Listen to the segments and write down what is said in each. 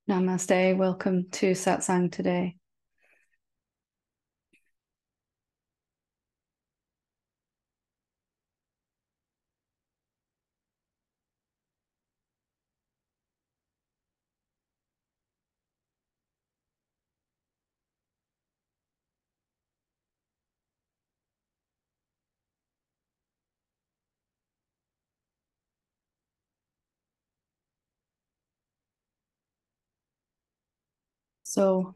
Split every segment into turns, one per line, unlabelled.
Namaste, welcome to Satsang today. So,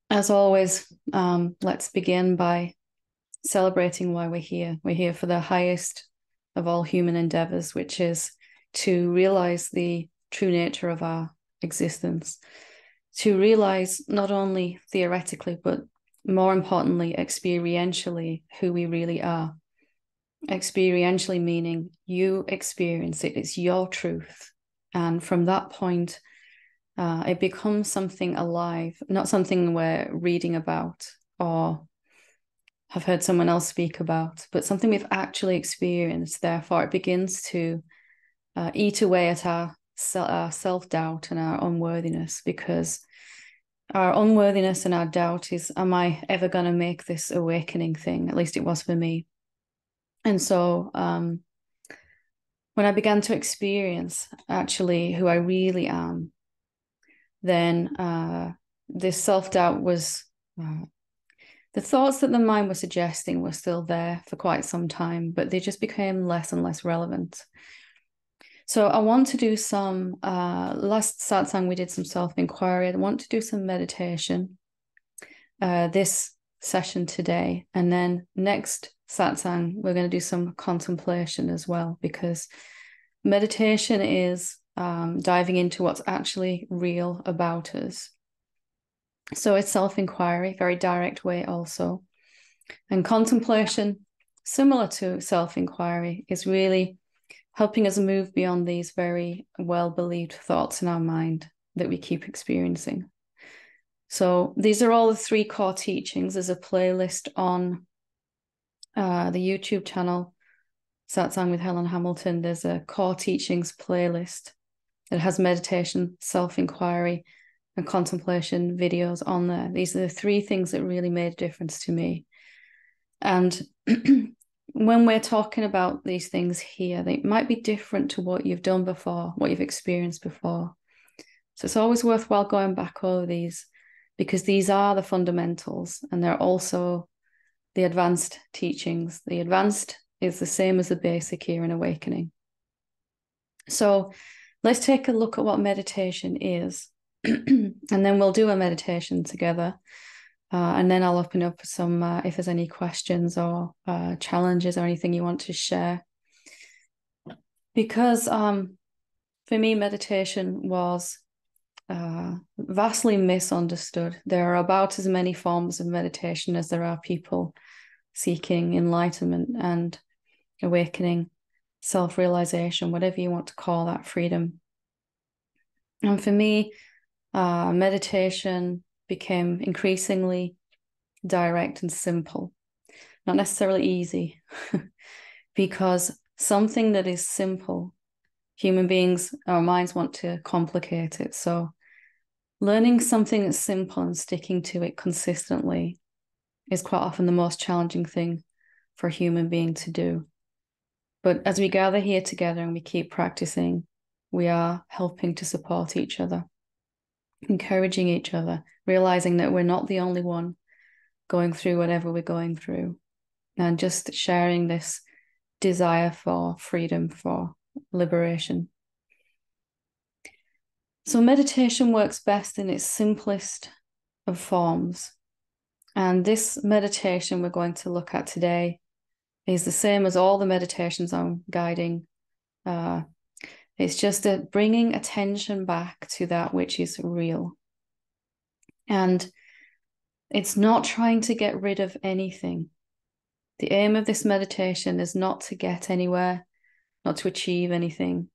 as always, let's begin by celebrating why we're here. We're here for the highest of all human endeavors, which is to realize the true nature of our existence, to realize not only theoretically, but more importantly, experientially, who we really are. Experientially meaning you experience it, it's your truth. And from that point, it becomes something alive, not something we're reading about or have heard someone else speak about, but something we've actually experienced. Therefore, it begins to eat away at our self-doubt and our unworthiness, because our unworthiness and our doubt is, am I ever going to make this awakening thing? At least it was for me. And so when I began to experience actually who I really am, then this self-doubt was, the thoughts that the mind was suggesting were still there for quite some time, but they just became less and less relevant. So I want to do some, last satsang we did some self-inquiry. I want to do some meditation this session today. And then next satsang, we're going to do some contemplation as well, because meditation is diving into what's actually real about us. So it's self-inquiry, very direct way also. And contemplation, similar to self-inquiry, is really helping us move beyond these very well-believed thoughts in our mind that we keep experiencing. So these are all the three core teachings. There's a playlist on the YouTube channel, Satsang with Helen Hamilton. There's a core teachings playlist that has meditation, self-inquiry, and contemplation videos on there. These are the three things that really made a difference to me. And when we're talking about these things here, they might be different to what you've done before, what you've experienced before. So it's always worthwhile going back over these, because these are the fundamentals and they're also the advanced teachings. The advanced is the same as the basic here in awakening. So let's take a look at what meditation is. And then we'll do a meditation together. And then I'll open up some, if there's any questions or challenges or anything you want to share. Because for me, meditation was vastly misunderstood. There are about as many forms of meditation as there are people seeking enlightenment and awakening, self-realization, whatever you want to call that, freedom. And for me, meditation became increasingly direct and simple, not necessarily easy, because something that is simple, human beings, our minds want to complicate it. So learning something that's simple and sticking to it consistently is quite often the most challenging thing for a human being to do. But as we gather here together and we keep practicing, we are helping to support each other, encouraging each other, realizing that we're not the only one going through whatever we're going through, and just sharing this desire for freedom, for liberation. So meditation works best in its simplest of forms. And this meditation we're going to look at today is the same as all the meditations I'm guiding. It's just bringing attention back to that which is real. And it's not trying to get rid of anything. The aim of this meditation is not to get anywhere, not to achieve anything.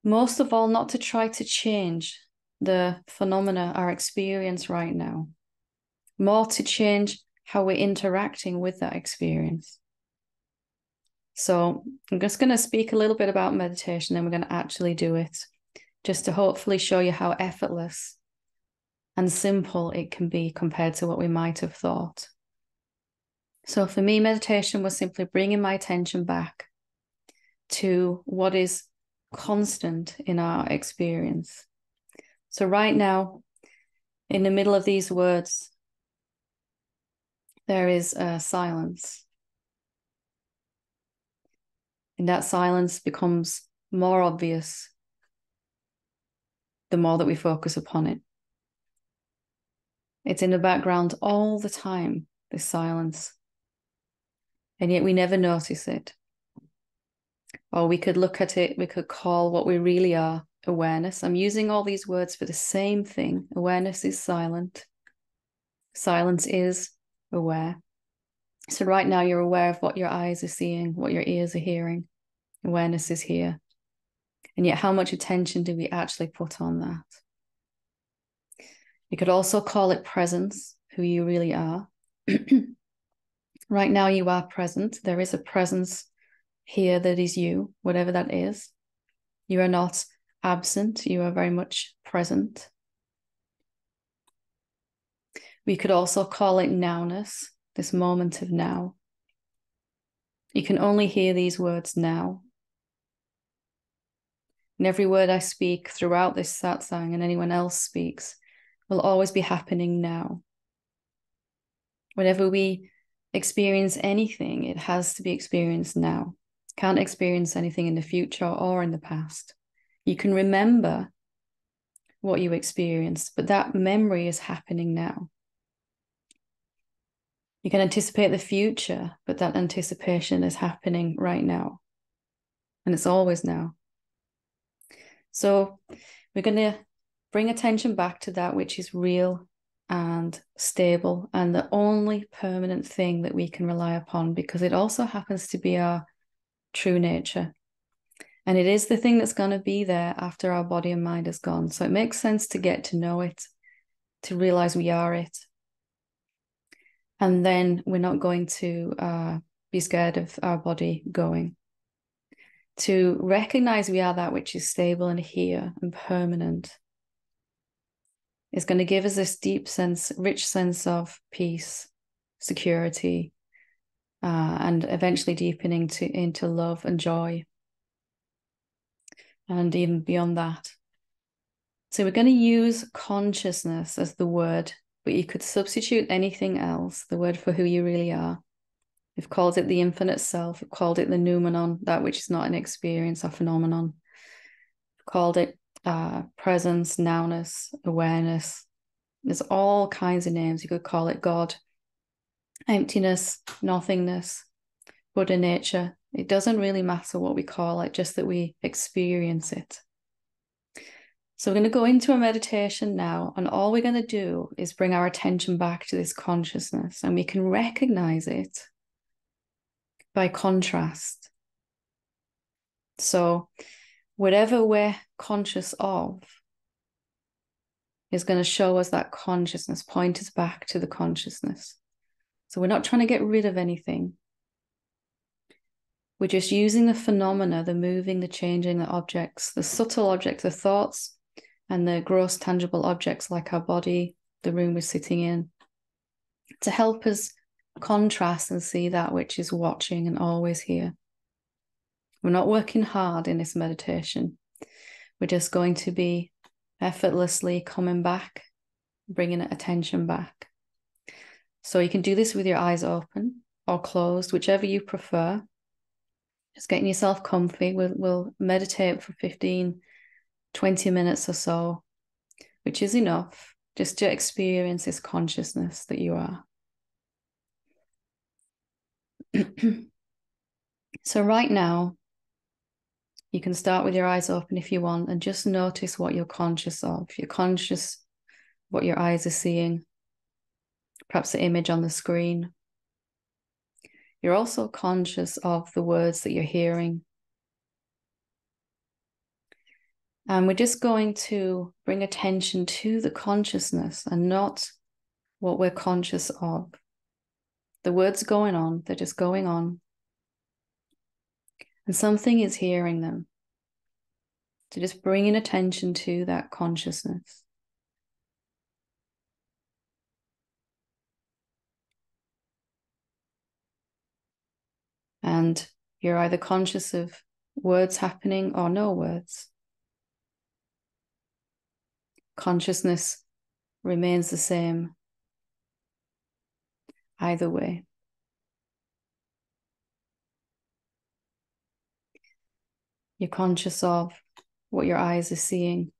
Most of all, not to try to change the phenomena, our experience right now. More to change how we're interacting with that experience. So I'm just going to speak a little bit about meditation, then we're going to actually do it. just to hopefully show you how effortless and simple it can be compared to what we might have thought. So for me, meditation was simply bringing my attention back to what is constant in our experience. So right now, in the middle of these words, there is a silence. And that silence becomes more obvious the more that we focus upon it. It's in the background all the time, this silence. And yet we never notice it. Or we could look at it, we could call what we really are awareness. I'm using all these words for the same thing. Awareness is silent. Silence is aware. So right now you're aware of what your eyes are seeing, what your ears are hearing. Awareness is here. And yet how much attention do we actually put on that? You could also call it presence, who you really are. Right now you are present. There is a presence here that is you, whatever that is. You are not absent. You are very much present. We could also call it nowness, this moment of now. You can only hear these words now. And every word I speak throughout this satsang and anyone else speaks will always be happening now. Whenever we experience anything, it has to be experienced now. Can't experience anything in the future or in the past. You can remember what you experienced, but that memory is happening now. You can anticipate the future, but that anticipation is happening right now. And it's always now. So we're going to bring attention back to that which is real and stable and the only permanent thing that we can rely upon, because it also happens to be our true nature. And it is the thing that's going to be there after our body and mind is gone. So it makes sense to get to know it, to realize we are it. And then we're not going to be scared of our body going. To recognize we are that which is stable and here and permanent is going to give us this deep sense, rich sense of peace, security, and eventually deepening into love and joy, and even beyond that. So we're going to use consciousness as the word, but you could substitute anything else, the word for who you really are. We've called it the infinite self. We've called it the noumenon, that which is not an experience or phenomenon. We've called it presence, nowness, awareness. There's all kinds of names. You could call it God, emptiness, nothingness, Buddha nature. It doesn't really matter what we call it, just that we experience it. So we're going to go into a meditation now, and all we're going to do is bring our attention back to this consciousness, and we can recognize it by contrast. So whatever we're conscious of is going to show us that consciousness, point us back to the consciousness. So we're not trying to get rid of anything. We're just using the phenomena, the moving, the changing, the objects, the subtle objects, the thoughts, and the gross tangible objects like our body, the room we're sitting in, to help us contrast and see that which is watching and always here. We're not working hard in this meditation. We're just going to be effortlessly coming back, bringing attention back. So you can do this with your eyes open or closed, whichever you prefer. Just getting yourself comfy. We'll meditate for 15, 20 minutes or so, which is enough just to experience this consciousness that you are. So right now, you can start with your eyes open if you want, and just notice what you're conscious of. You're conscious what your eyes are seeing, perhaps the image on the screen. You're also conscious of the words that you're hearing. And we're just going to bring attention to the consciousness and not what we're conscious of. The words going on, they're just going on. And something is hearing them. So just bringing attention to that consciousness. And you're either conscious of words happening or no words. Consciousness remains the same either way. You're conscious of what your eyes are seeing.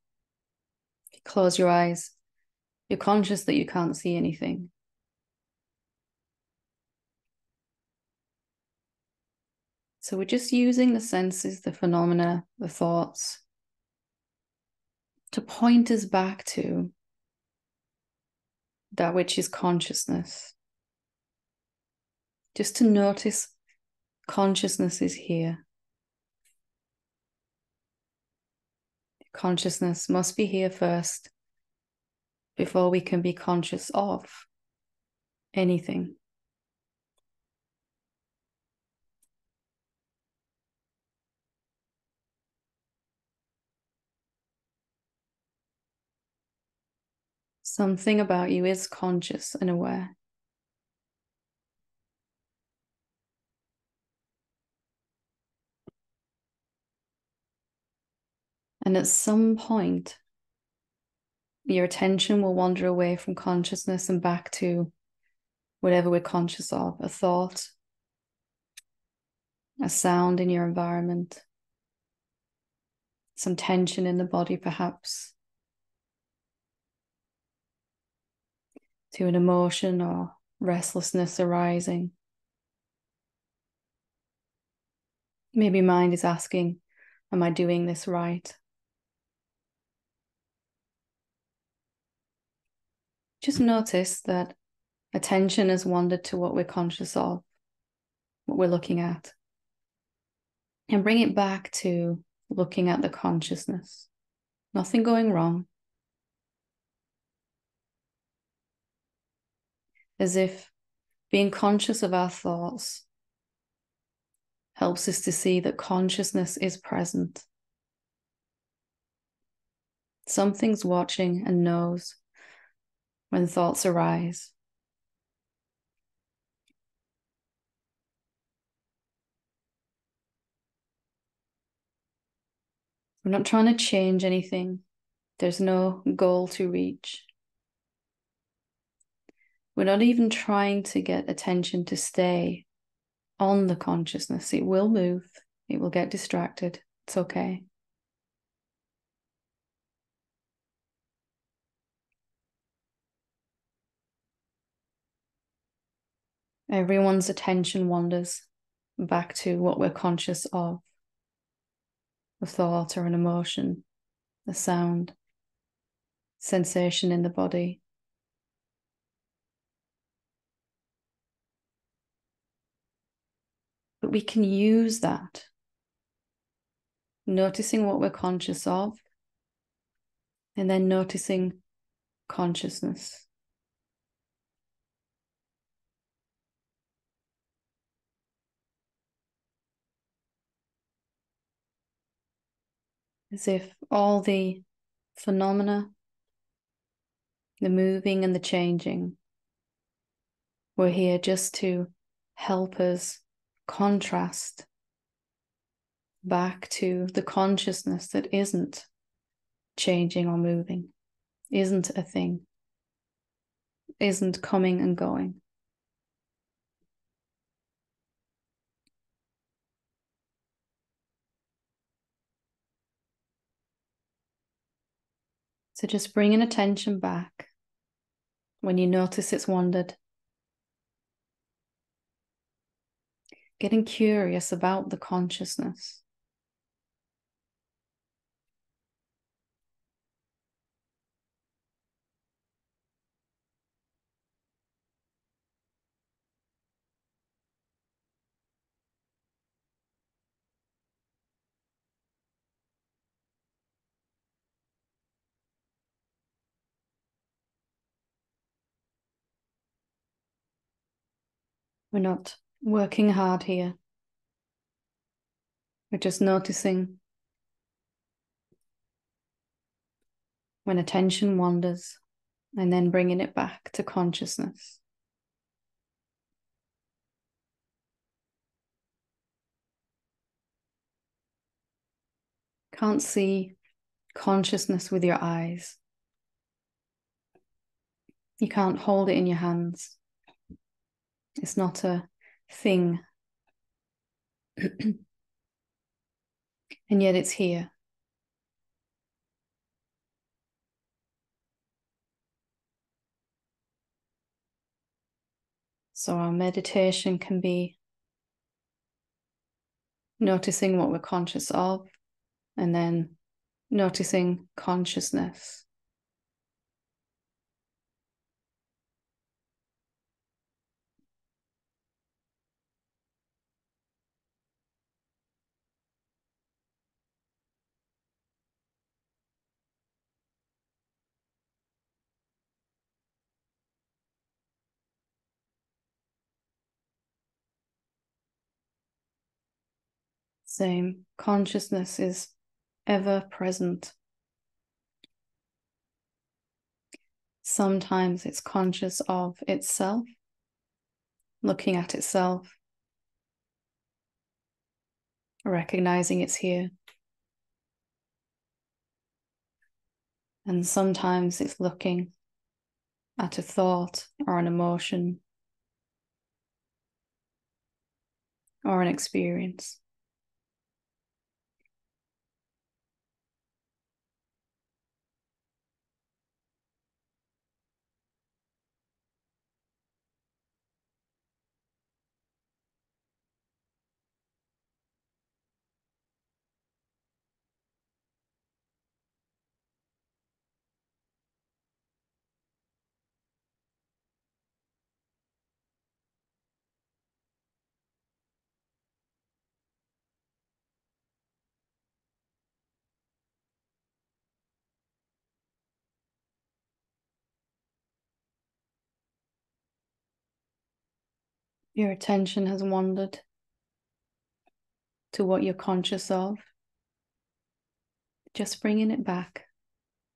If you close your eyes, you're conscious that you can't see anything. So we're just using the senses, the phenomena, the thoughts to point us back to that which is consciousness. Just to notice consciousness is here. Consciousness must be here first before we can be conscious of anything. Something about you is conscious and aware. And at some point, your attention will wander away from consciousness and back to whatever we're conscious of, a thought, a sound in your environment, some tension in the body, perhaps, to an emotion or restlessness arising. Maybe mind is asking, am I doing this right? Just notice that attention has wandered to what we're conscious of, what we're looking at, and bring it back to looking at the consciousness. Nothing going wrong. As if being conscious of our thoughts helps us to see that consciousness is present. Something's watching and knows when thoughts arise. We're not trying to change anything. There's no goal to reach. We're not even trying to get attention to stay on the consciousness. It will move. It will get distracted. It's okay. Everyone's attention wanders back to what we're conscious of, a thought or an emotion, a sound, sensation in the body. But we can use that, noticing what we're conscious of, and then noticing consciousness. As if all the phenomena, the moving and the changing, were here just to help us contrast back to the consciousness that isn't changing or moving, isn't a thing, isn't coming and going. So just bringing attention back when you notice it's wandered. Getting curious about the consciousness. We're not working hard here. We're just noticing when attention wanders, and then bringing it back to consciousness. Can't see consciousness with your eyes. You can't hold it in your hands. It's not a thing. And yet it's here. So our meditation can be noticing what we're conscious of, and then noticing consciousness. Same. Consciousness is ever present. Sometimes it's conscious of itself, looking at itself, recognizing it's here. And sometimes it's looking at a thought or an emotion or an experience. Your attention has wandered to what you're conscious of. Just bringing it back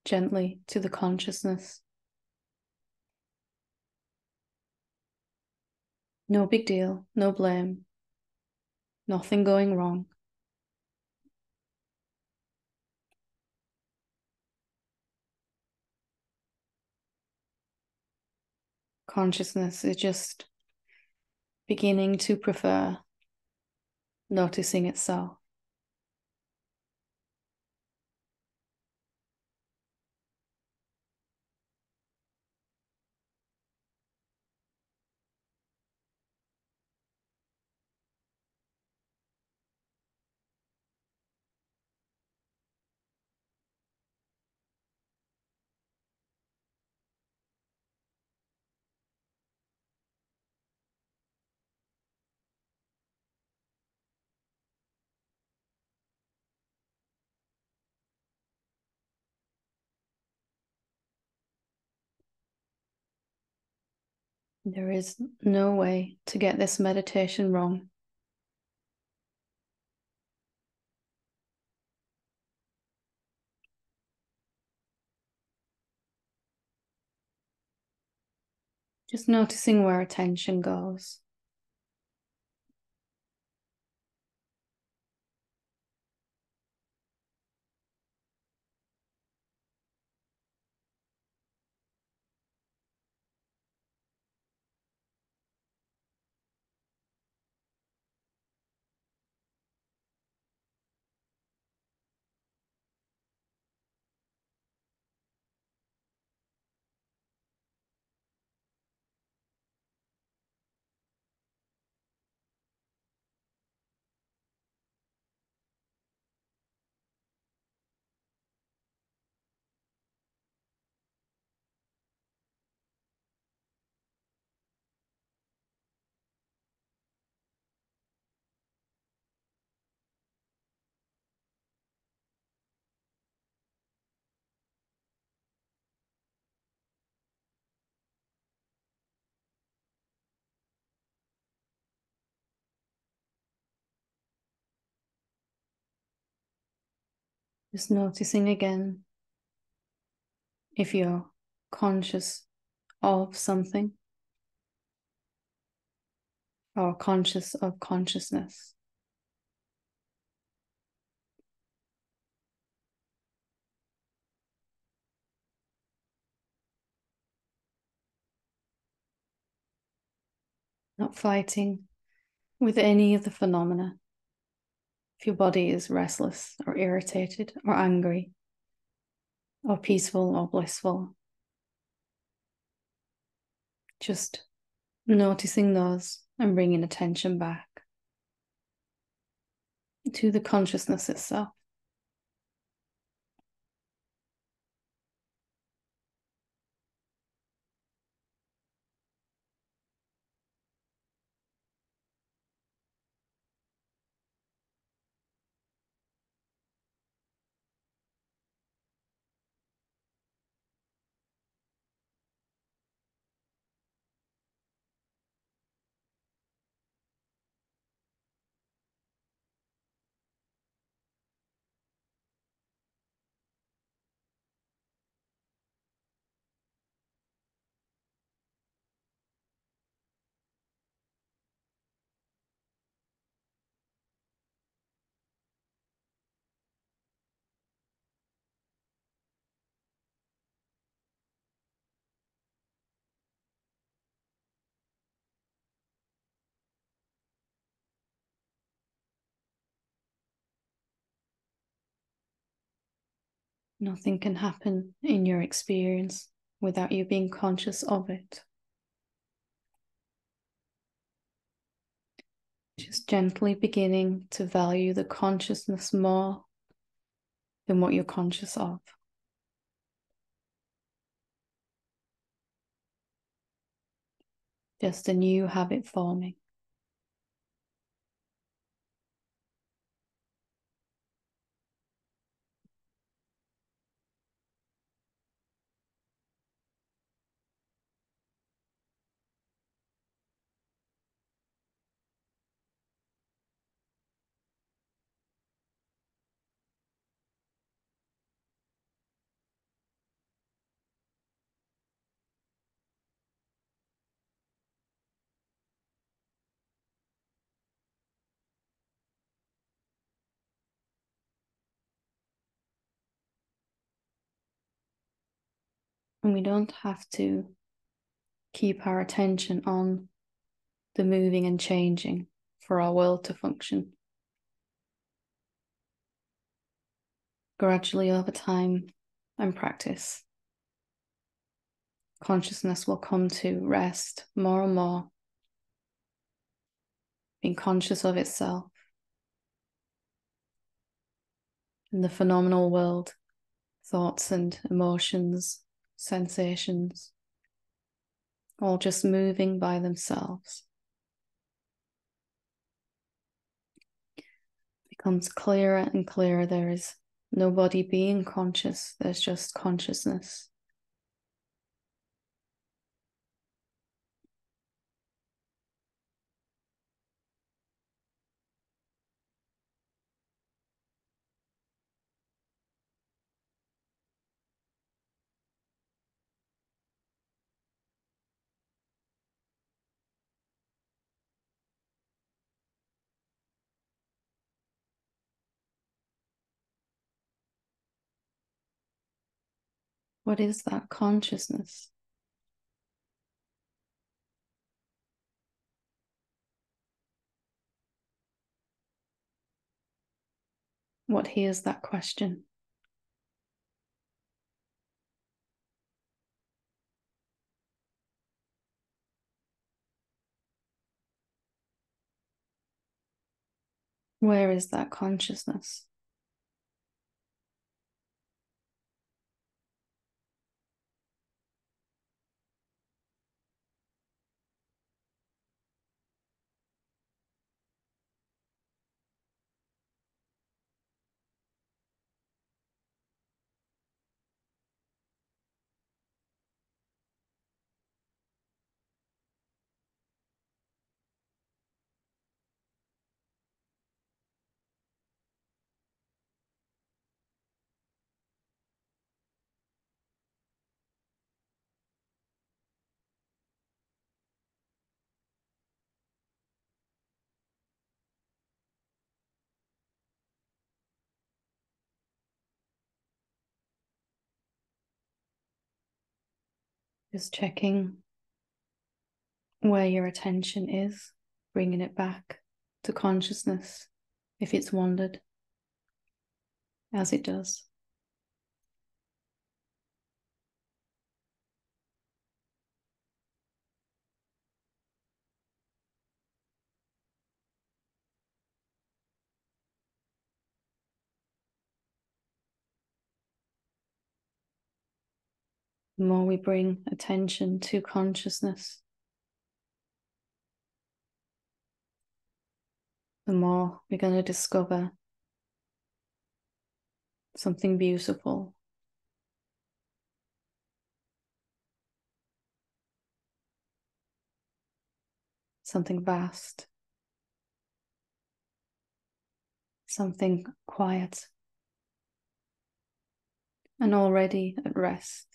gently to the consciousness. No big deal, no blame, nothing going wrong. Consciousness is just beginning to prefer noticing itself. There is no way to get this meditation wrong. Just noticing where attention goes. Just noticing again if you're conscious of something or conscious of consciousness. Not fighting with any of the phenomena. If your body is restless or irritated or angry or peaceful or blissful, just noticing those and bringing attention back to the consciousness itself. Nothing can happen in your experience without you being conscious of it. Just gently beginning to value the consciousness more than what you're conscious of. Just a new habit forming. And we don't have to keep our attention on the moving and changing for our world to function. Gradually over time and practice, consciousness will come to rest more and more, being conscious of itself in the phenomenal world, thoughts and emotions, sensations, all just moving by themselves. It becomes clearer and clearer there is nobody being conscious, there's just consciousness. What is that consciousness? What hears that question? Where is that consciousness? Just checking where your attention is, bringing it back to consciousness if it's wandered, as it does. The more we bring attention to consciousness, the more we're going to discover something beautiful, something vast, something quiet, and already at rest.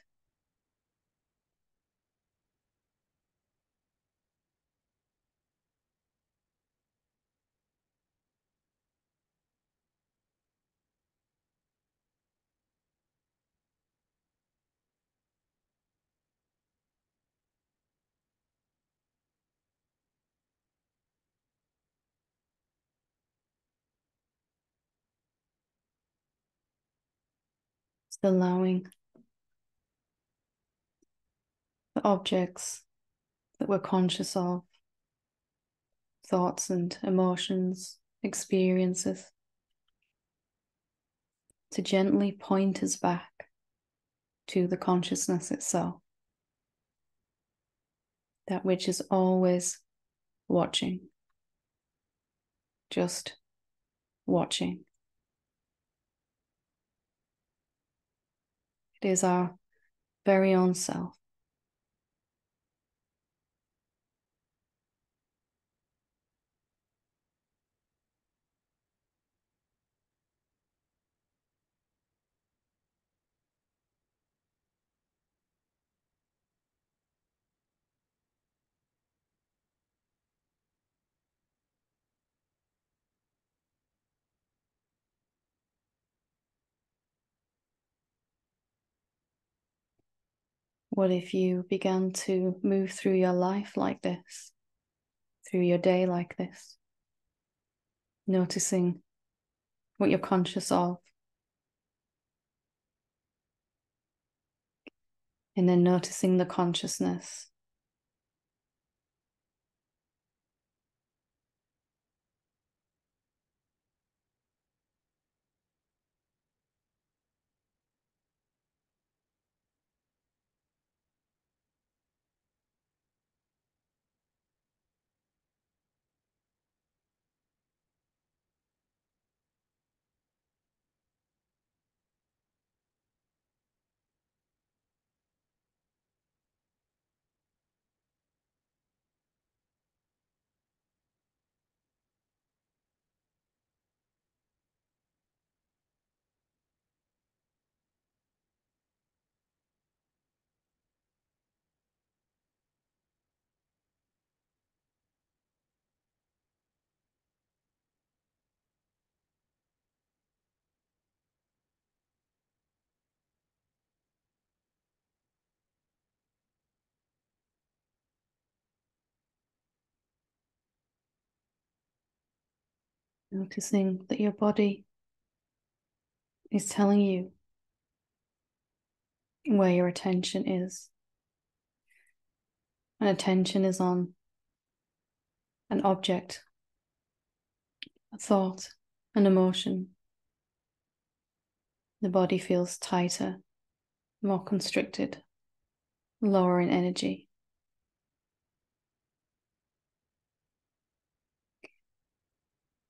Just allowing the objects that we're conscious of, thoughts and emotions, experiences, to gently point us back to the consciousness itself, that which is always watching, just watching. It is our very own self. What if you began to move through your life like this, through your day like this, noticing what you're conscious of, and then noticing the consciousness, noticing that your body is telling you where your attention is. And attention is on an object, a thought, an emotion. The body feels tighter, more constricted, lower in energy.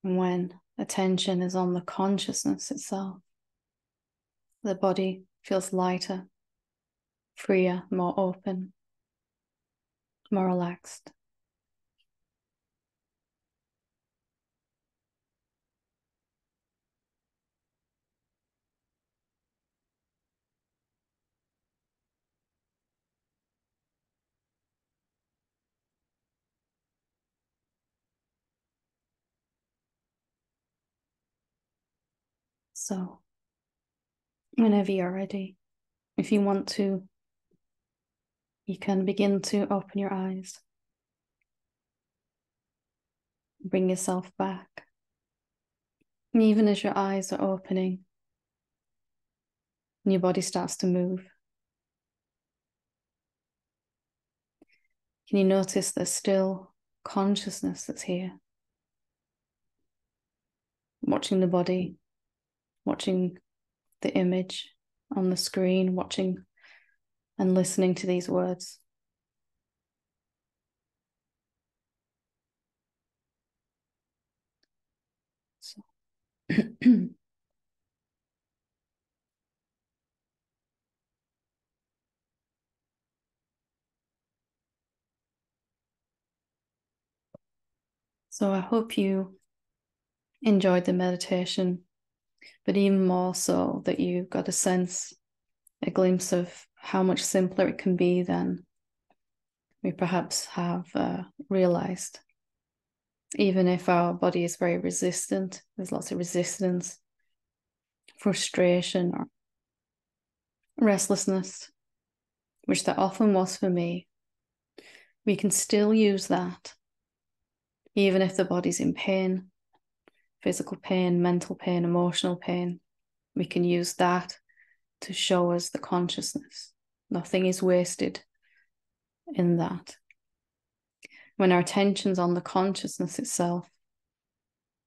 And when attention is on the consciousness itself, the body feels lighter, freer, more open, more relaxed. So, whenever you're ready, if you want to you can begin to open your eyes. Bring yourself back. And even as your eyes are opening, and your body starts to move, can you notice there's still consciousness that's here? Watching the body, watching the image on the screen, watching and listening to these words. So So I hope you enjoyed the meditation, but even more so that you got a sense, a glimpse of how much simpler it can be than we perhaps have realized. Even if our body is very resistant, there's lots of resistance, frustration, or restlessness, which there often was for me, we can still use that, even if the body's in pain, physical pain, mental pain, emotional pain. We can use that to show us the consciousness. Nothing is wasted in that. When our attention's on the consciousness itself,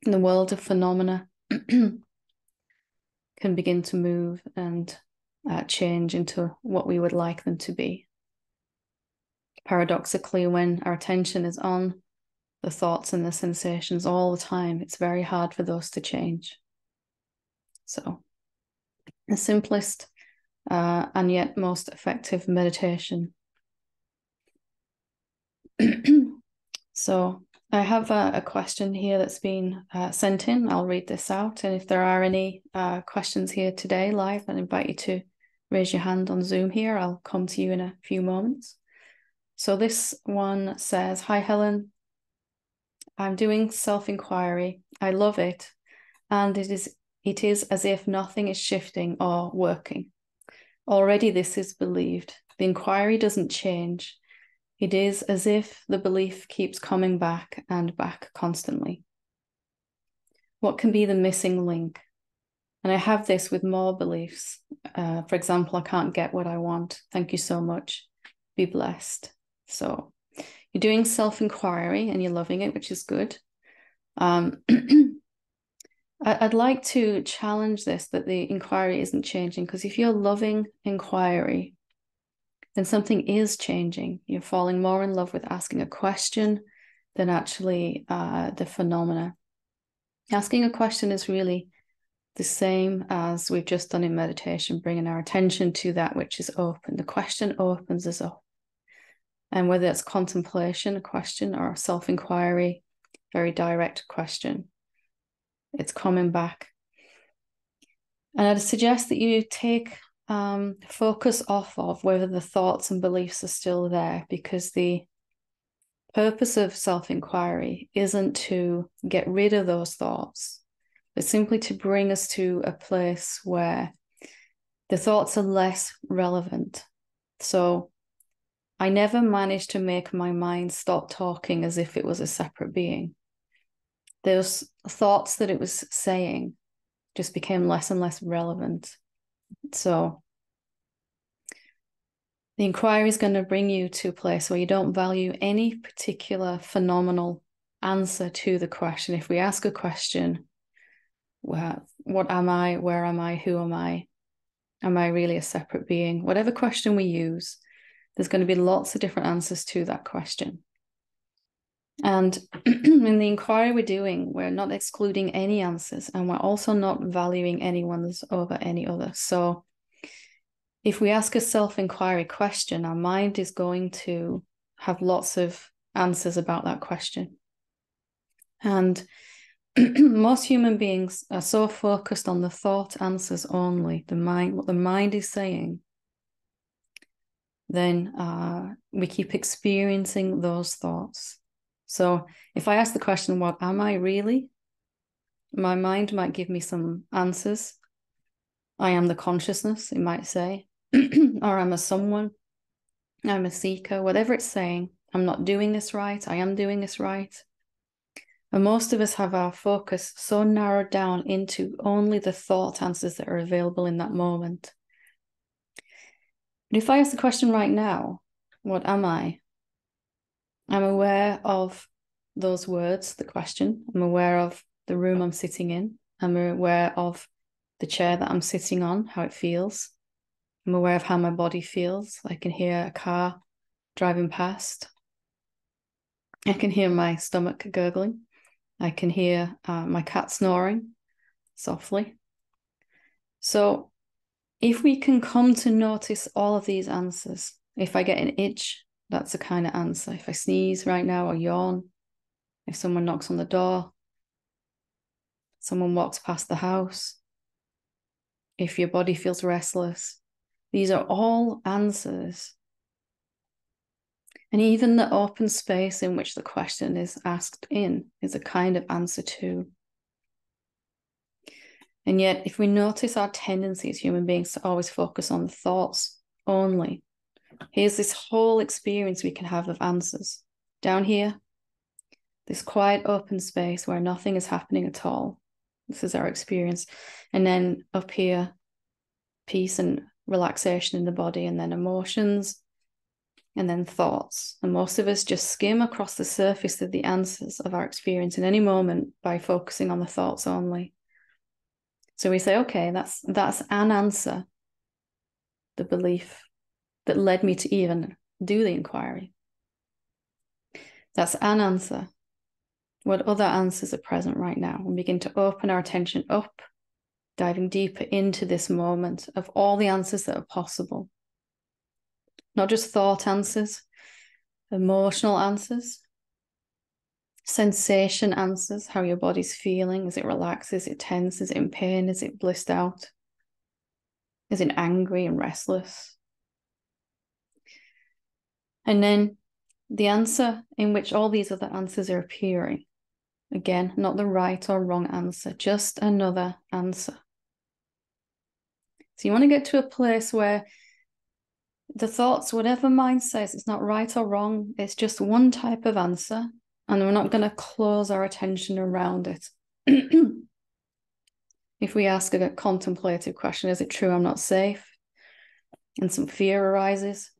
the world of phenomena can begin to move and change into what we would like them to be. Paradoxically, when our attention is on the thoughts and the sensations all the time, it's very hard for those to change. So the simplest and yet most effective meditation. So I have a question here that's been sent in. I'll read this out. And if there are any questions here today live, I invite you to raise your hand on Zoom here. I'll come to you in a few moments. So this one says, "Hi, Helen. I'm doing self-inquiry. I love it. And it is as if nothing is shifting or working. Already this is believed. The inquiry doesn't change. It is as if the belief keeps coming back and back constantly. What can be the missing link? And I have this with more beliefs. For example, I can't get what I want. Thank you so much. Be blessed." So you're doing self-inquiry and you're loving it, which is good. I'd like to challenge this, that the inquiry isn't changing, because if you're loving inquiry, then something is changing. You're falling more in love with asking a question than actually the phenomena. Asking a question is really the same as we've just done in meditation, bringing our attention to that which is open. The question opens us up. And whether it's contemplation, a question, or self-inquiry, very direct question, it's coming back. And I'd suggest that you take focus off of whether the thoughts and beliefs are still there, because the purpose of self-inquiry isn't to get rid of those thoughts, but simply to bring us to a place where the thoughts are less relevant. So I never managed to make my mind stop talking as if it was a separate being. Those thoughts that it was saying just became less and less relevant. So the inquiry is going to bring you to a place where you don't value any particular phenomenal answer to the question. If we ask a question, what am I? Where am I? Who am I? Am I really a separate being? Whatever question we use, there's going to be lots of different answers to that question. And in the inquiry we're doing, we're not excluding any answers, and we're also not valuing anyone's over any other. So if we ask a self-inquiry question, our mind is going to have lots of answers about that question. And most human beings are so focused on the thought answers only, the mind, what the mind is saying, then we keep experiencing those thoughts. So if I ask the question, what am I really? My mind might give me some answers. I am the consciousness, it might say, or I'm a someone. I'm a seeker, whatever it's saying. I'm not doing this right. I am doing this right. And most of us have our focus so narrowed down into only the thought answers that are available in that moment. But if I ask the question right now, what am I? I'm aware of those words, the question. I'm aware of the room I'm sitting in. I'm aware of the chair that I'm sitting on, how it feels. I'm aware of how my body feels. I can hear a car driving past. I can hear my stomach gurgling. I can hear my cat snoring softly. So if we can come to notice all of these answers, if I get an itch, that's a kind of answer. If I sneeze right now or yawn, if someone knocks on the door, someone walks past the house, if your body feels restless, these are all answers. And even the open space in which the question is asked in is a kind of answer too. And yet, if we notice our tendency as human beings to always focus on the thoughts only, here's this whole experience we can have of answers. Down here, this quiet open space where nothing is happening at all. This is our experience. And then up here, peace and relaxation in the body, and then emotions, and then thoughts. And most of us just skim across the surface of the answers of our experience in any moment by focusing on the thoughts only. So we say, okay, that's an answer, the belief that led me to even do the inquiry. That's an answer. What other answers are present right now? And begin to open our attention up, diving deeper into this moment of all the answers that are possible. Not just thought answers, emotional answers, sensation answers, how your body's feeling. Is it relaxed? Is it tense? Is it in pain? Is it blissed out? Is it angry and restless? And then the answer in which all these other answers are appearing. Again, not the right or wrong answer, just another answer. So you want to get to a place where the thoughts, whatever mind says, it's not right or wrong. It's just one type of answer, and we're not going to close our attention around it. If we ask a contemplative question, is it true I'm not safe? And some fear arises,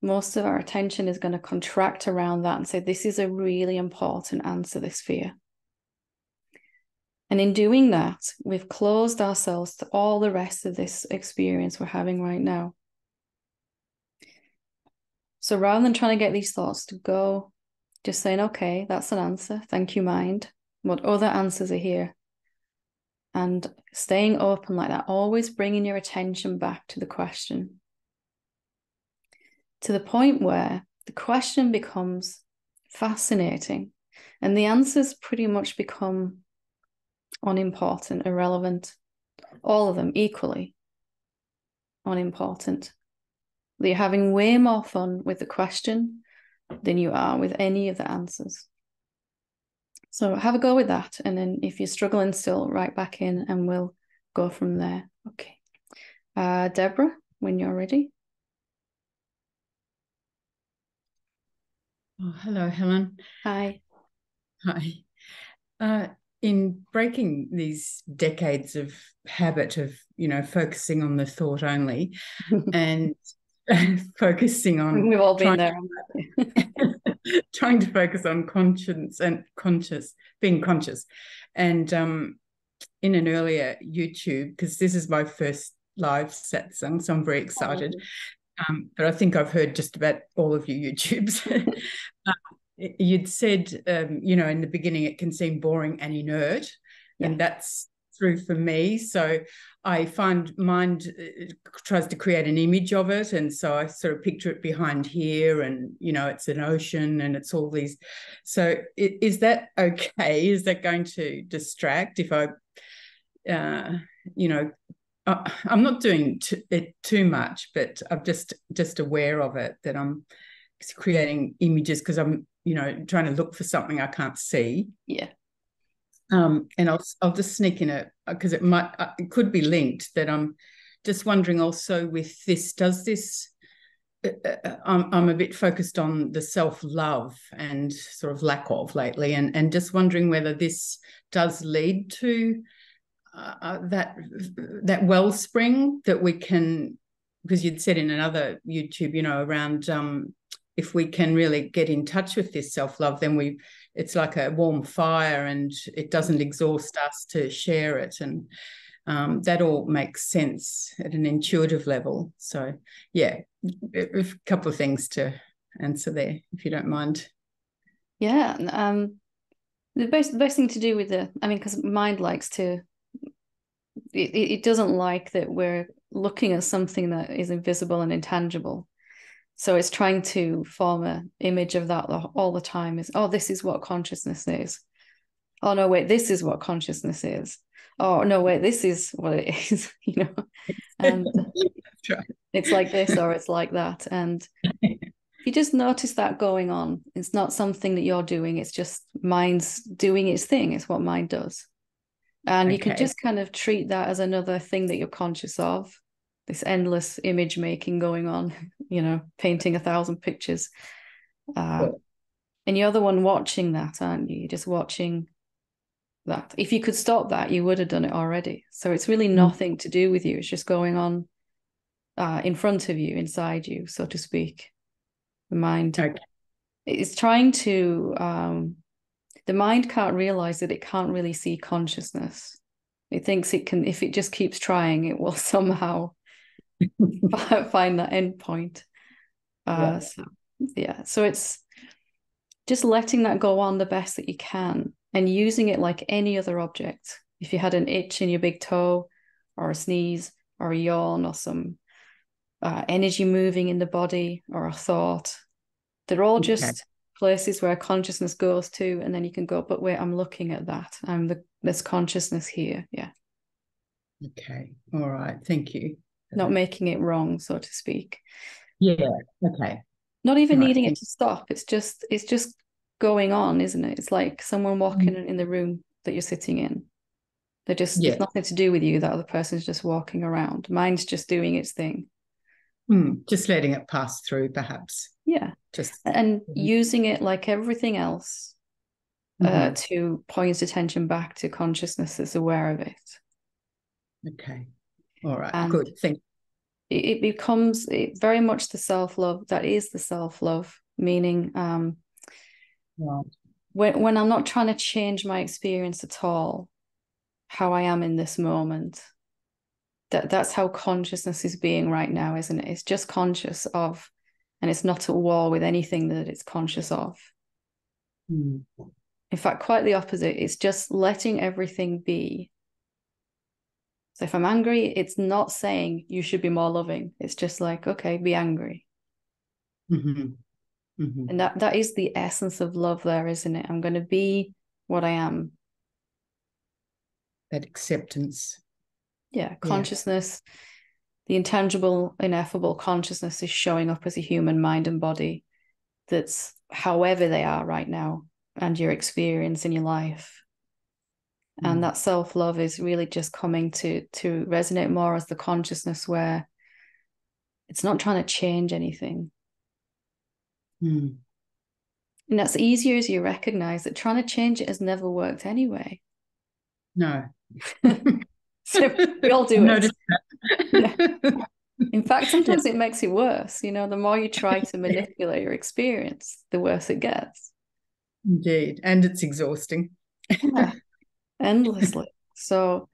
most of our attention is going to contract around that and say, this is a really important answer, this fear. And in doing that, we've closed ourselves to all the rest of this experience we're having right now. So rather than trying to get these thoughts to go, just saying, okay, that's an answer. Thank you, mind. What other answers are here? And staying open like that, always bringing your attention back to the question, to the point where the question becomes fascinating and the answers pretty much become unimportant, irrelevant, all of them equally unimportant. You're having way more fun with the question than you are with any of the answers. So have a go with that. And then if you're struggling still, right back in and we'll go from there. Okay. Deborah, when you're ready.
Oh, hello, Helen.
Hi.
Hi. In breaking these decades of habit of, focusing on the thought only and focusing on
We've all been there.
trying to focus on conscience and being conscious. And in an earlier YouTube, because this is my first live satsang, so I'm very excited. But I think I've heard just about all of your YouTubes. You'd said, in the beginning, it can seem boring and inert, and that's true for me. So I find mind tries to create an image of it, and so I sort of picture it behind here, and it's an ocean, and it's all these. So is that okay? Is that going to distract if I, I'm not doing it too much, but I'm just aware of it, that I'm creating images because I'm trying to look for something I can't see.
Yeah.
And I'll just sneak in it because it could be linked, that I'm just wondering also with this, does this I'm a bit focused on the self-love and sort of lack of lately, and just wondering whether this does lead to that wellspring that we can, because you'd said in another YouTube, around if we can really get in touch with this self-love, then it's like a warm fire and it doesn't exhaust us to share it. And that all makes sense at an intuitive level. So, yeah, a couple of things to answer there, if you don't mind.
Yeah. The best thing to do with because mind likes to, it doesn't like that we're looking at something that is invisible and intangible. So it's trying to form an image of that all the time. This is what consciousness is. Oh, no, wait, this is what consciousness is. Oh, no, wait, this is what it is, And
right.
It's like this or it's like that. And if you just notice that going on, it's not something that you're doing. It's just mind's doing its thing. It's what mind does. And you can just kind of treat that as another thing that you're conscious of, this endless image making going on, painting 1,000 pictures. And you're the one watching that, aren't you? You're just watching that. If you could stop that, you would have done it already. So it's really nothing to do with you. It's just going on in front of you, inside you, so to speak. The mind is trying to, the mind can't realize that it can't really see consciousness. It thinks it can, if it just keeps trying, it will somehow find that end point. So it's just letting that go on the best that you can and using it like any other object. If you had an itch in your big toe or a sneeze or a yawn or some energy moving in the body or a thought, they're all just places where consciousness goes to, and then you can go, but wait, I'm looking at that. There's consciousness here. Yeah.
Okay. All right. Thank you.
Not making it wrong, so to speak.
Yeah. Okay.
Not even needing it to stop. It's just going on, isn't it? It's like someone walking in the room that you're sitting in. It's nothing to do with you. That other person's just walking around. Mind's just doing its thing.
Just letting it pass through, perhaps.
Yeah. And using it like everything else to point attention back to consciousness that's aware of it.
Okay. All right. And good. Thank you.
It becomes very much the self-love. That is the self-love, meaning when I'm not trying to change my experience at all, how I am in this moment, that's how consciousness is being right now, isn't it? It's just conscious of, and it's not at war with anything that it's conscious of. In fact, quite the opposite. It's just letting everything be. So if I'm angry, it's not saying you should be more loving. It's just like, okay, be angry. And that is the essence of love there, isn't it? I'm going to be what I am.
That acceptance.
Yeah, consciousness, the intangible, ineffable consciousness is showing up as a human mind and body that's however they are right now and your experience in your life. And that self-love is really just coming to resonate more as the consciousness where it's not trying to change anything. And that's easier as you recognize that trying to change it has never worked anyway.
No.
So we all do it. Yeah. In fact, sometimes it makes it worse. The more you try to manipulate your experience, the worse it gets.
Indeed. And it's exhausting.
Endlessly. So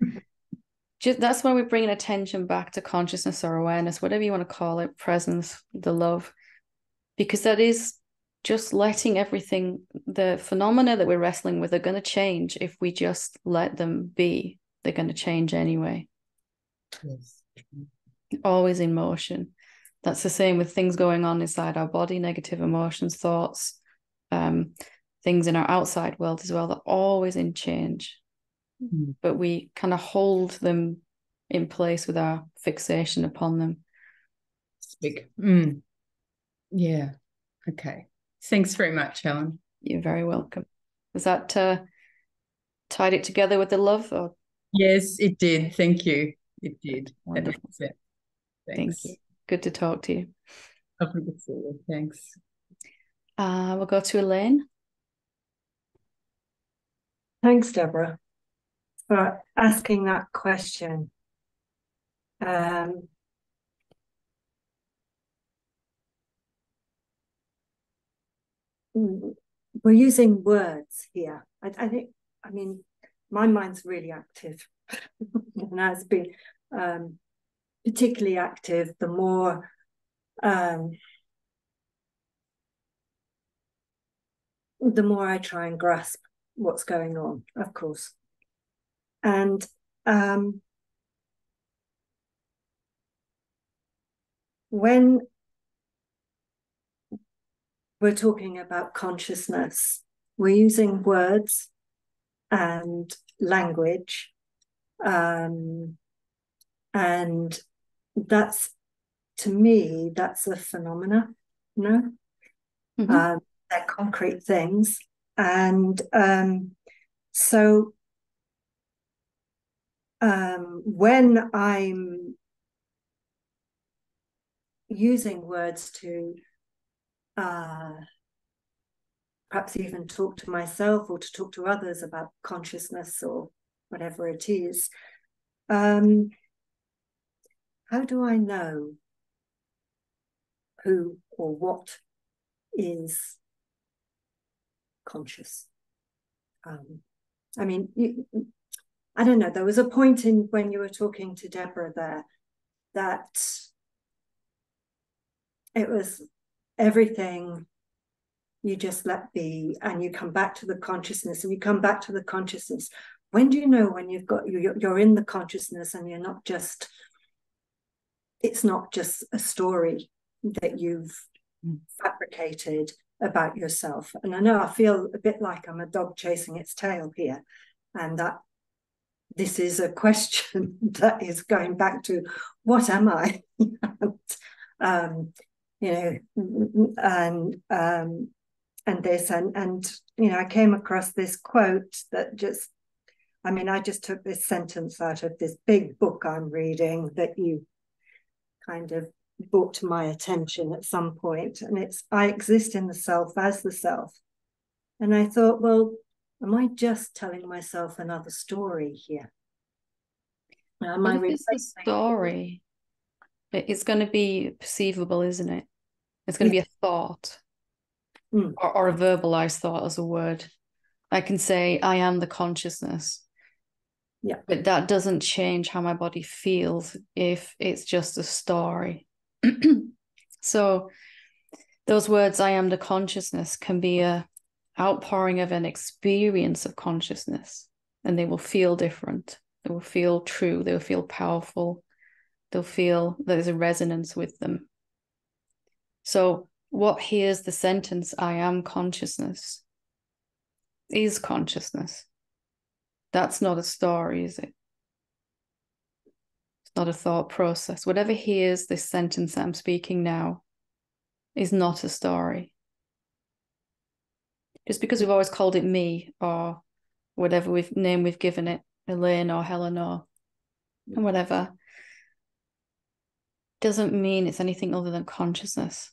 that's why we're bringing attention back to consciousness or awareness, whatever you want to call it, presence, the love, because that is just letting everything, the phenomena that we're wrestling with are going to change if we just let them be. They're going to change anyway.
Yes.
Always in motion. That's the same with things going on inside our body, negative emotions, thoughts, things in our outside world as well. They're always in change. But we kind of hold them in place with our fixation upon them.
Big. Yeah. Okay. Thanks very much, Helen.
You're very welcome. Was that tied it together with the love? Or?
Yes, it did. Thank you. It did.
Wonderful.
Thanks.
Thank you. Good to talk to you.
Lovely to see you. Thanks.
We'll go to Elaine.
Thanks, Deborah, for asking that question. We're using words here. I think, I mean, my mind's really active and has been particularly active the more I try and grasp what's going on, of course. And when we're talking about consciousness, we're using words and language, and that's, to me, that's a phenomena, you know. They're concrete things, and so when I'm using words to perhaps even talk to myself or to talk to others about consciousness or whatever it is, how do I know who or what is conscious? I mean, I don't know. There was a point in when you were talking to Deborah there that it was everything you just let be, and you come back to the consciousness, and you come back to the consciousness. When do you know when you're in the consciousness and you're not just, it's not just a story that you've fabricated about yourself? And I know I feel a bit like I'm a dog chasing its tail here, and that this is a question that is going back to what am I? You know, and this, and you know, I came across this quote that just, I mean, I just took this sentence out of this big book I'm reading that you kind of brought to my attention at some point, and it's, I exist in the self as the self. And I thought, well, am I just telling myself another story here? Am I
If it's a story, it's going to be perceivable, isn't it? It's going to be a thought, or a verbalized thought, as a word. I can say, I am the consciousness.
Yeah.
But that doesn't change how my body feels if it's just a story. So those words, I am the consciousness, can be a outpouring of an experience of consciousness, and they will feel different. They will feel true. They will feel powerful. They'll feel there's a resonance with them. So what hears the sentence, I am consciousness, is consciousness. That's not a story, is it? It's not a thought process. Whatever hears this sentence that I'm speaking now is not a story. Just because we've always called it me, or whatever name we've given it, Elaine or Helen or whatever, doesn't mean it's anything other than consciousness.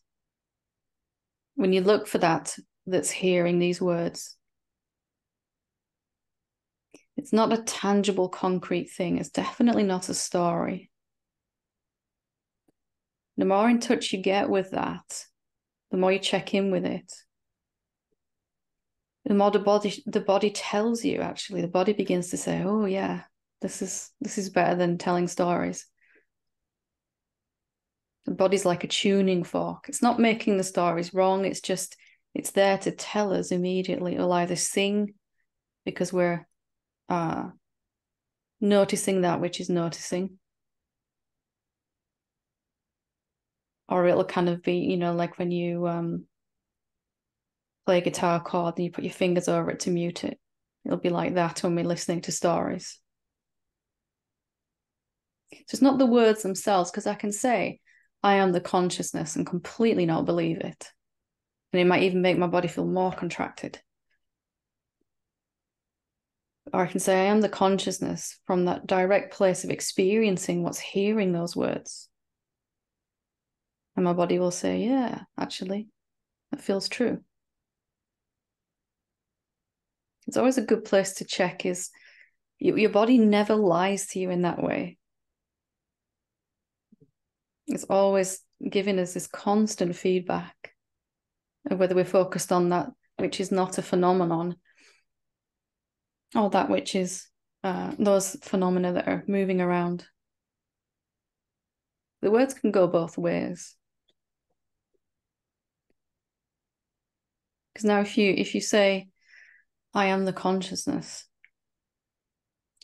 When you look for that's hearing these words, it's not a tangible, concrete thing. It's definitely not a story. The more in touch you get with that, the more you check in with it, the more the body tells you, actually. The body begins to say, oh yeah, this is better than telling stories. The body's like a tuning fork. It's not making the stories wrong. It's just, it's there to tell us immediately. It'll either sing because we're noticing that which is noticing, or it'll kind of be, you know, like when you play a guitar chord and you put your fingers over it to mute it. It'll be like that when we're listening to stories. So it's not the words themselves, because I can say, I am the consciousness, and completely not believe it. And it might even make my body feel more contracted. Or I can say, I am the consciousness, from that direct place of experiencing what's hearing those words. And my body will say, yeah, actually, that feels true. It's always a good place to check is your body never lies to you in that way. It's always giving us this constant feedback of whether we're focused on that which is not a phenomenon or that which is those phenomena that are moving around. The words can go both ways. Because now if you say, I am the consciousness,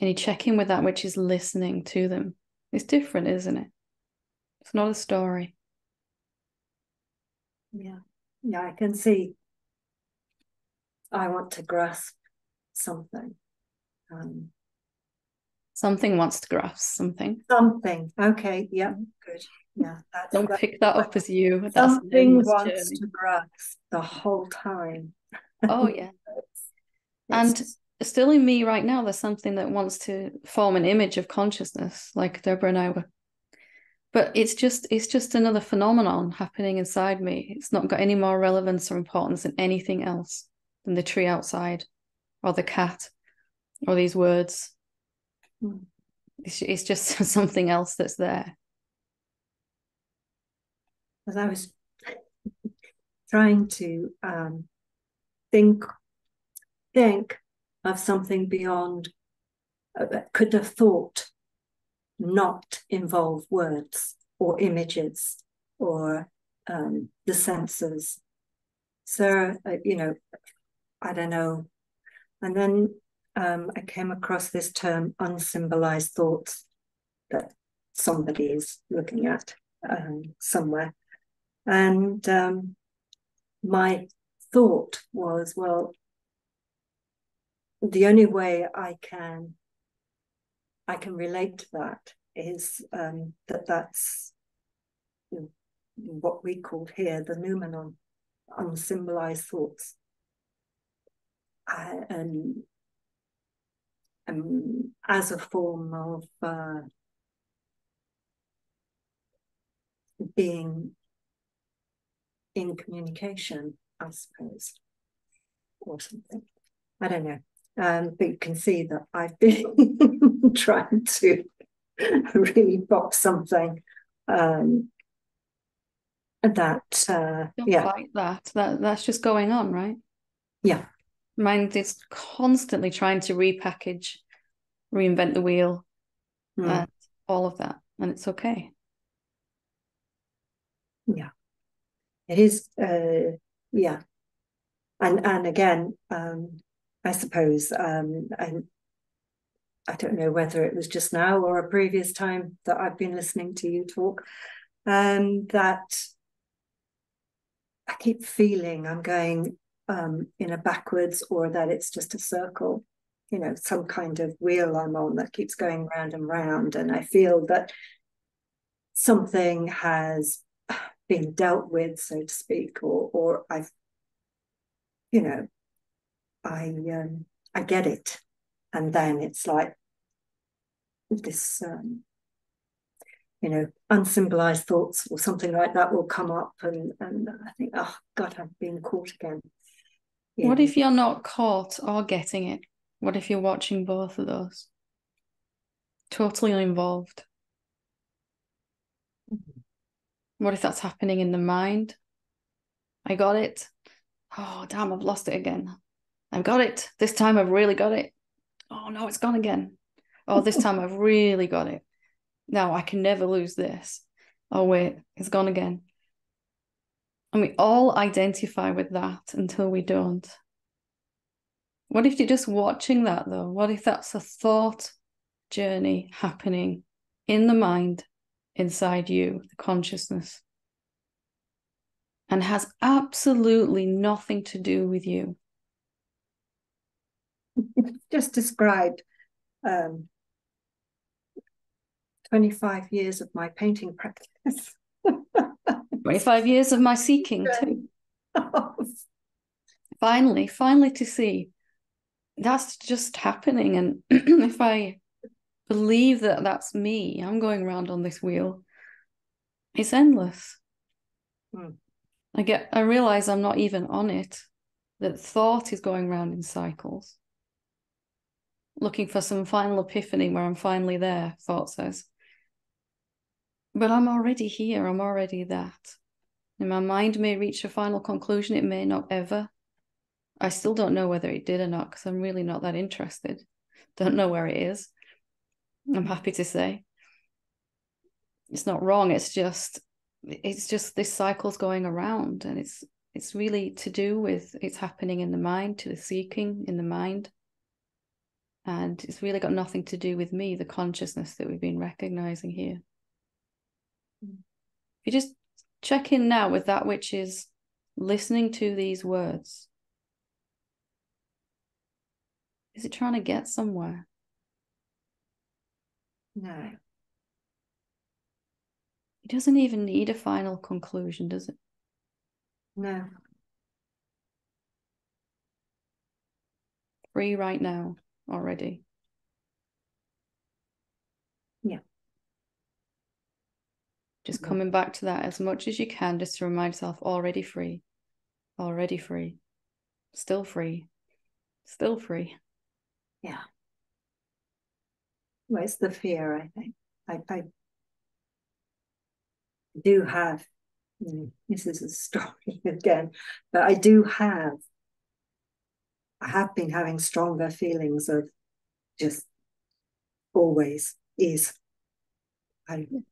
and you check in with that which is listening to them, it's different, isn't it? It's not a story.
Yeah. Yeah, I can see I want to grasp something.
Something wants to grasp something.
Something. Okay. Yeah. Good. Yeah.
Don't pick that up as you. That's
something wants
journey.
to grasp the whole time.
Oh yeah.
It's
And still in me right now, there's something that wants to form an image of consciousness, like Deborah and I were. But it's just another phenomenon happening inside me. It's not got any more relevance or importance than anything else than the tree outside, or the cat, or these words. It's just something else that's there.
as I was trying to think of something beyond, could the thought not involve words or images or the senses? So, I don't know. And then I came across this term, unsymbolized thoughts, that somebody is looking at somewhere. And my thought was, well, the only way I can relate to that is that's what we called here the noumenon, unsymbolized thoughts. And as a form of being in communication, I suppose, or something. I don't know. But you can see that I've been trying to really box something that
Don't fight that. That's just going on, right?
Yeah.
Mind is constantly trying to repackage, reinvent the wheel, and all of that. And it's okay.
Yeah. It is, yeah. And again, I suppose, I don't know whether it was just now or a previous time that I've been listening to you talk, that I keep feeling I'm going in a backwards, or that it's just a circle, some kind of wheel I'm on that keeps going round and round. And I feel that something has been dealt with, so to speak, or I've, I get it. And then it's like this, unsymbolized thoughts or something like that will come up, and I think, oh God, I've been caught again.
What if you're not caught or getting it? What if you're watching both of those? Totally uninvolved. What if that's happening in the mind? I got it. Oh, damn, I've lost it again. I've got it. This time I've really got it. Oh, no, it's gone again. Oh, this time I've really got it. Now I can never lose this. Oh, wait, it's gone again. And we all identify with that until we don't. What if you're just watching that, though? What if that's a thought journey happening in the mind, inside you, the consciousness, and has absolutely nothing to do with you?
Just described 25 years of my painting practice.
25 years of my seeking too. Finally to see that's just happening. And if I believe that that's me, I'm going around on this wheel, it's endless. I realize I'm not even on it, that thought is going around in cycles, looking for some final epiphany where I'm finally there, thought says. But I'm already here, I'm already that. And my mind may reach a final conclusion, it may not ever. I still don't know whether it did or not, because I'm really not that interested. Don't know where it is. I'm happy to say. It's not wrong, it's just this cycle's going around, and it's really to do with it's happening in the mind, to the seeking in the mind. And it's really got nothing to do with me, the consciousness that we've been recognizing here. If you just check in now with that which is listening to these words. Is it trying to get somewhere?
No.
It doesn't even need a final conclusion, does it?
No.
Free right now already.
Yeah.
Just coming back to that as much as you can, just to remind yourself, already free, still free, still free.
Yeah. Well, it's the fear, I think. I do have, this is a story again, but I have been having stronger feelings of just always is. And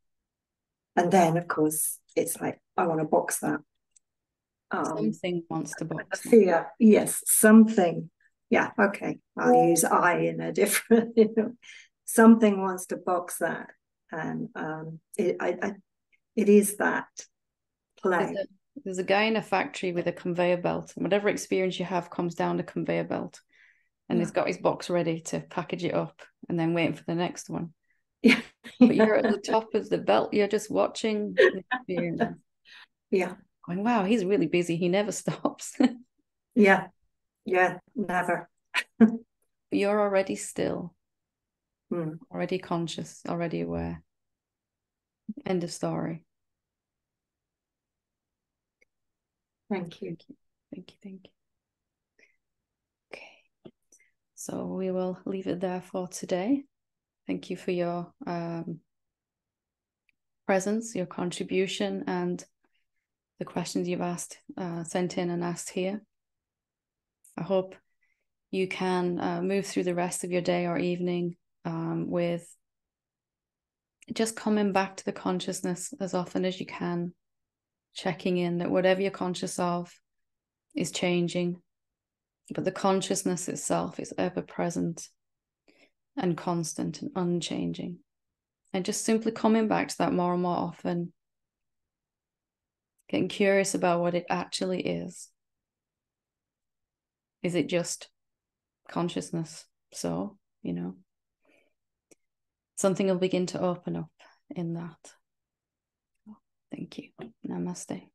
then, of course, it's like, I want to box that.
Something wants to box that.
Fear, yes, something. Yeah, okay. I'll use I in a different, something wants to box that. And it is that play.
There's a guy in a factory with a conveyor belt, and whatever experience you have comes down the conveyor belt. And he's got his box ready to package it up and then waiting for the next one.
Yeah.
But you're at the top of the belt, you're just watching the experience.
Yeah.
Going, wow, he's really busy. He never stops.
Yeah. Yeah, never.
You're already still, already conscious, already aware. End of story.
Thank you.
Thank you. Okay. So we will leave it there for today. Thank you for your presence, your contribution, and the questions you've asked, sent in and asked here. I hope you can move through the rest of your day or evening with just coming back to the consciousness as often as you can, checking in that whatever you're conscious of is changing, but the consciousness itself is ever present and constant and unchanging. And just simply coming back to that more and more often, getting curious about what it actually is. Is it just consciousness? So, something will begin to open up in that. Thank you. Namaste.